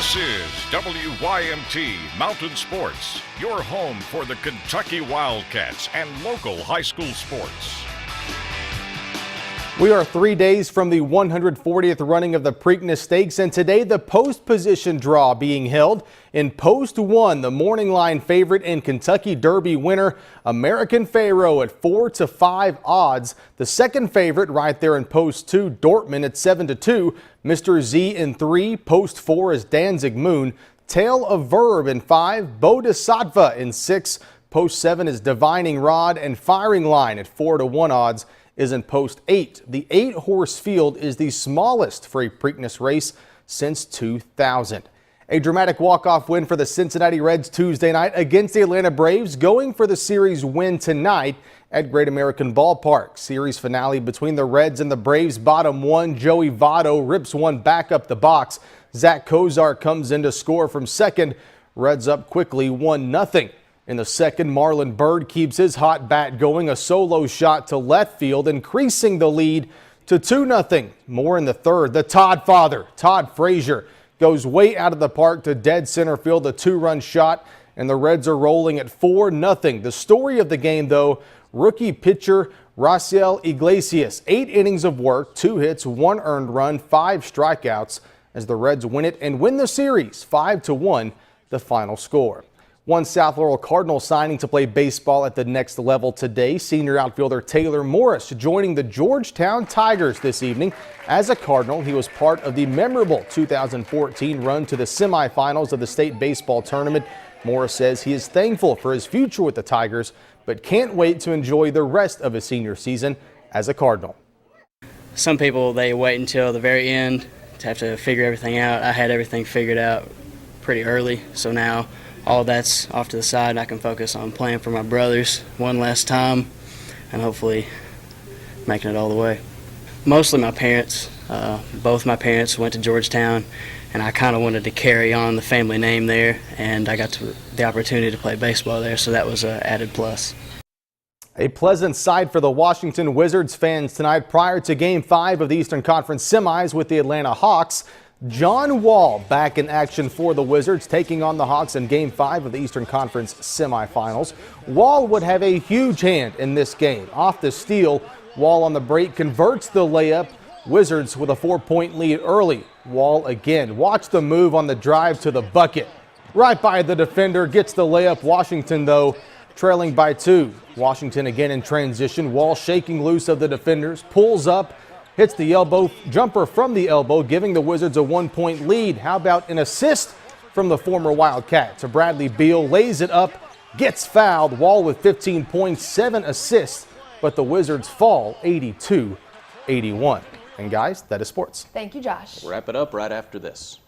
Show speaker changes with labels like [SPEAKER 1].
[SPEAKER 1] This is WYMT Mountain Sports, your home for the Kentucky Wildcats and local high school sports.
[SPEAKER 2] We are 3 days from the 140th running of the Preakness Stakes, and today the post position draw being held. In Post 1, the morning line favorite and Kentucky Derby winner, American Pharaoh at 4-5 odds. The second favorite right there in Post 2, Dortmund at 7-2. Mr. Z in 3. Post 4 is Danzig Moon. Tale of Verb in 5. Bodhisattva in 6. Post 7 is Divining Rod, and Firing Line at 4-1 odds is in Post 8. The 8-horse field is the smallest for a Preakness race since 2000. A dramatic walk-off win for the Cincinnati Reds Tuesday night against the Atlanta Braves, going for the series win tonight at Great American Ballpark. Series finale between the Reds and the Braves. Bottom one, Joey Votto rips one back up the box. Zach Kozar comes in to score from second. Reds up quickly 1-0. In the second, Marlon Byrd keeps his hot bat going, a solo shot to left field, increasing the lead to 2-0. More in the third. The Todd father, Todd Frazier, goes way out of the park to dead center field, a 2-run shot, and the Reds are rolling at 4-0. The story of the game, though, rookie pitcher Raciel Iglesias. 8 innings of work, 2 hits, 1 earned run, 5 strikeouts as the Reds win it and win the series 5-1, the final score. One South Laurel Cardinal signing to play baseball at the next level today. Senior outfielder Taylor Morris joining the Georgetown Tigers this evening. As a Cardinal, he was part of the memorable 2014 run to the semifinals of the state baseball tournament. Morris says he is thankful for his future with the Tigers, but can't wait to enjoy the rest of his senior season as a Cardinal.
[SPEAKER 3] Some people, they wait until the very end to have to figure everything out. I had everything figured out pretty early, so now all that's off to the side. I can focus on playing for my brothers one last time and hopefully making it all the way. Mostly my parents. Both my parents went to Georgetown, and I kind of wanted to carry on the family name there, and I got the opportunity to play baseball there, so that was an added plus.
[SPEAKER 2] A pleasant sight for the Washington Wizards fans tonight prior to Game 5 of the Eastern Conference semis with the Atlanta Hawks. John Wall back in action for the Wizards, taking on the Hawks in Game 5 of the Eastern Conference semifinals. Wall would have a huge hand in this game. Off the steal, Wall on the break converts the layup. Wizards with a 4-point lead early. Wall again. Watch the move on the drive to the bucket. Right by the defender, gets the layup. Washington, though, trailing by 2. Washington again in transition. Wall shaking loose of the defenders, pulls up, hits the elbow jumper from the elbow, giving the Wizards a 1-point lead. How about an assist from the former Wildcat to Bradley Beal? Lays it up, gets fouled. Wall with 15 points, 7 assists, but the Wizards fall 82-81. And guys, that is sports.
[SPEAKER 4] Thank you, Josh.
[SPEAKER 5] We'll wrap it up right after this.